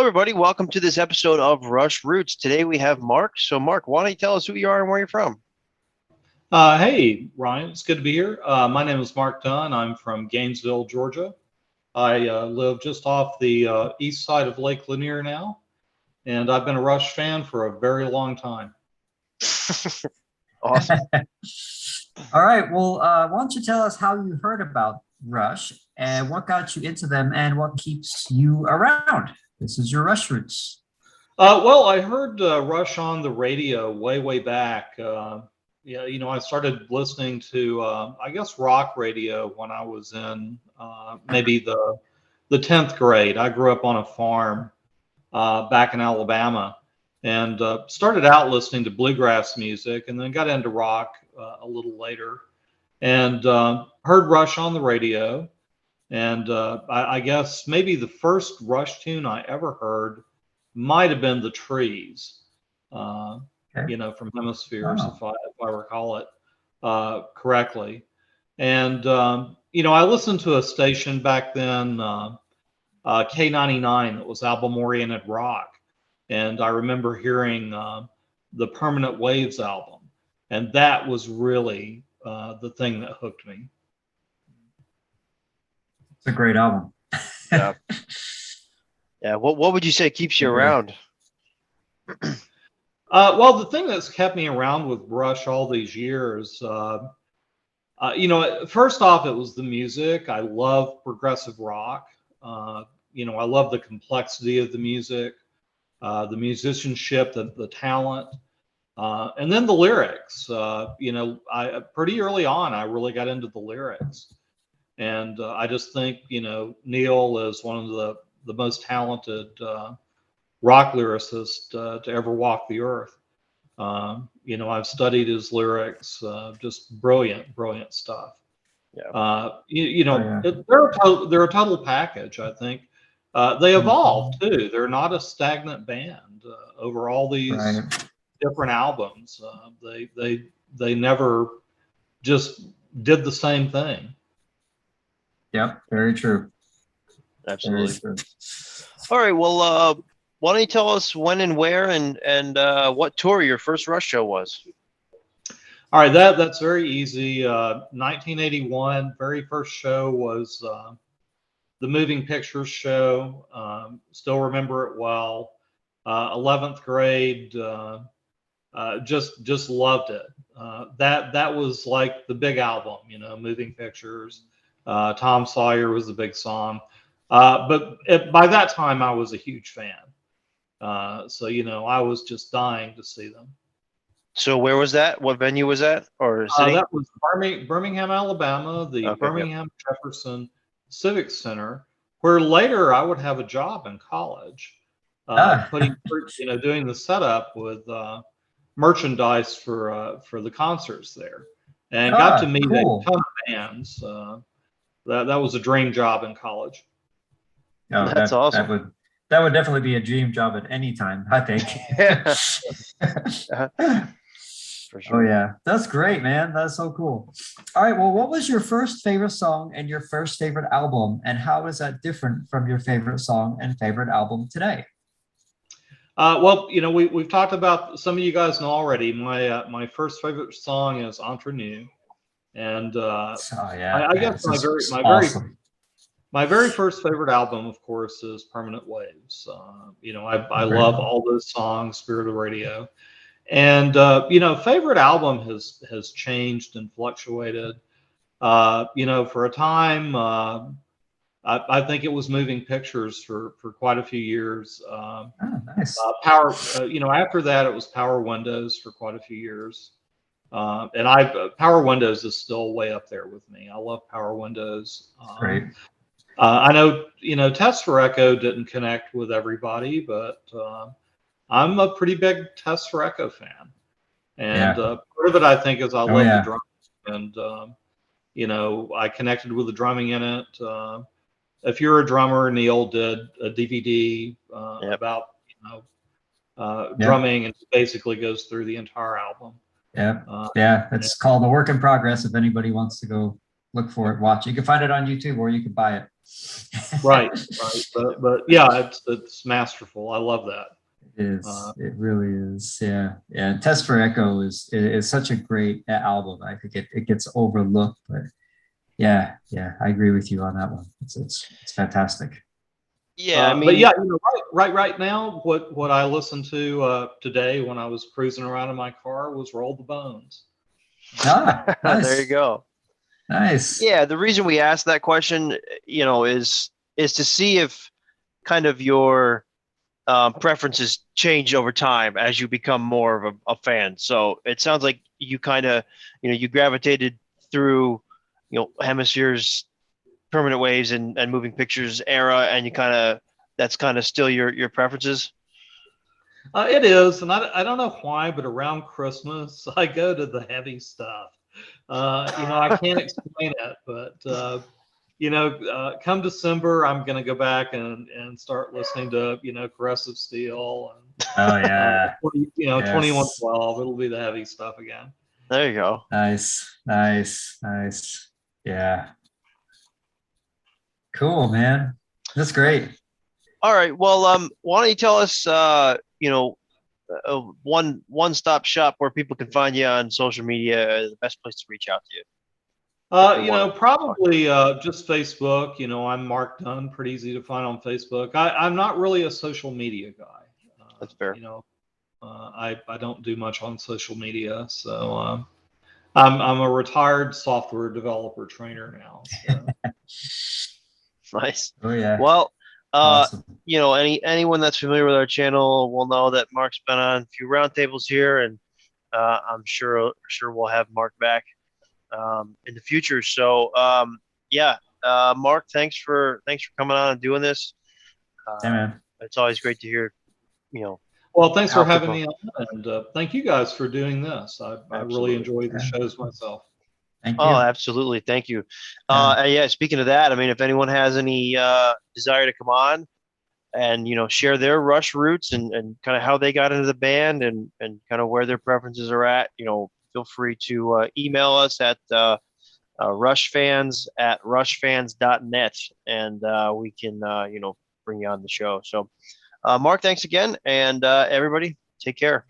everybody. Welcome to this episode of Rush Roots. Today we have Mark. So, Mark, why don't you tell us who you are and where you're from? Hey, Ryan, it's good to be here. My name is Mark Dunn. I'm from Gainesville, Georgia. I live just off the east side of Lake Lanier now, and I've been a Rush fan for a very long time. Awesome. All right. Well, why don't you tell us how you heard about Rush and what got you into them and what keeps you around? This is your Rush Roots. Well, I heard Rush on the radio way back. I started listening to, I guess, rock radio when I was in maybe the 10th grade. I grew up on a farm back in Alabama and started out listening to bluegrass music and then got into rock a little later and heard Rush on the radio. And I guess maybe the first Rush tune I ever heard might have been The Trees, from Hemispheres, if I recall it correctly. And, I listened to a station back then, K99, that was album-oriented rock. And I remember hearing the Permanent Waves album. And that was really the thing that hooked me. It's a great album. Yeah. Yeah. What would you say keeps you around? Well, the thing that's kept me around with Rush all these years, first off, it was the music. I love progressive rock. I love the complexity of the music, the musicianship, the talent, and then the lyrics. I pretty early on, I really got into the lyrics. And I just think, Neil is one of the most talented rock lyricists to ever walk the earth. I've studied his lyrics, just brilliant stuff. Yeah. They're a total package, I think. They evolve too. They're not a stagnant band over all these different albums. They never just did the same thing. Yep, very true. Absolutely. Very true. All right. Well, why don't you tell us when and where and what tour your first Rush show was? All right, that's very easy. 1981, very first show was the Moving Pictures show. Still remember it well. 11th grade, just loved it. That was like the big album, Moving Pictures. Tom Sawyer was the big song. But by that time, I was a huge fan. So I was just dying to see them. So where was that? What venue was that? Or city? That was Birmingham, Alabama, the Okay, Birmingham Jefferson Civic Center, where later I would have a job in college, doing the setup with merchandise for the concerts there, and got to meet a ton of bands. That was a dream job in college. Oh, That's awesome. That would definitely be a dream job at any time, I think. For sure. Oh yeah, that's great, man. That's so cool. All right, well, what was your first favorite song and your first favorite album, and how is that different from your favorite song and favorite album today? Well, we've talked about, some of you guys know already. My first favorite song is Entre Nous, and I guess my very first favorite album, of course, is Permanent Waves. I love all those songs, Spirit of Radio. And, favorite album has changed and fluctuated. For a time, I think it was Moving Pictures for quite a few years. Nice. After that, it was Power Windows for quite a few years. And Power Windows is still way up there with me. I love Power Windows. Great. I know, Test for Echo didn't connect with everybody, but I'm a pretty big Test for Echo fan. And part of it, I think, is I love the drumming. And, I connected with the drumming in it. If You're a Drummer, Neil did a DVD about, drumming, and it basically goes through the entire album. It's called A Work in Progress if anybody wants to go look for it, watch it. You can find it on YouTube or you can buy it. Right. But yeah, it's masterful. I love that. It is. It really is. Yeah. Yeah. Test for Echo is such a great album. I think it gets overlooked, but yeah, I agree with you on that one. It's fantastic. Yeah, I mean, but yeah, right now, what I listened to today when I was cruising around in my car was "Roll the Bones." Nice. There you go. Nice. Yeah, the reason we asked that question, is to see if kind of your preferences change over time as you become more of a fan. So it sounds like you kind of, you gravitated through, Hemisphere's permanent waves and moving pictures era, and that's kind of still your preferences. It is, and I don't know why, but around Christmas I go to the heavy stuff. I can't explain it, but come December, I'm going to go back and start listening to, Progressive Steel and, Oh yeah. 2112. It'll be the heavy stuff again. There you go. Nice. Yeah. Cool, man. That's great. All right. Well, why don't you tell us, one-stop shop where people can find you on social media, the best place to reach out to you. Probably just Facebook. I'm Mark Dunn, pretty easy to find on Facebook. I'm not really a social media guy. That's fair. I don't do much on social media, so I'm a retired software developer trainer now. So. Nice. Oh yeah. Well, awesome. Anyone that's familiar with our channel will know that Mark's been on a few roundtables here, and I'm sure we'll have Mark back in the future. So Mark, thanks for coming on and doing this. Yeah, man. It's always great to hear. Well, thanks for having me on, and thank you guys for doing this. I really enjoy the shows myself. Thank you. Oh, absolutely. Thank you. And speaking of that, I mean, if anyone has any desire to come on and, share their Rush roots and kind of how they got into the band and kind of where their preferences are at, feel free to email us at rushfans@rushfans.net, and we can, bring you on the show. So, Mark, thanks again. And everybody, take care.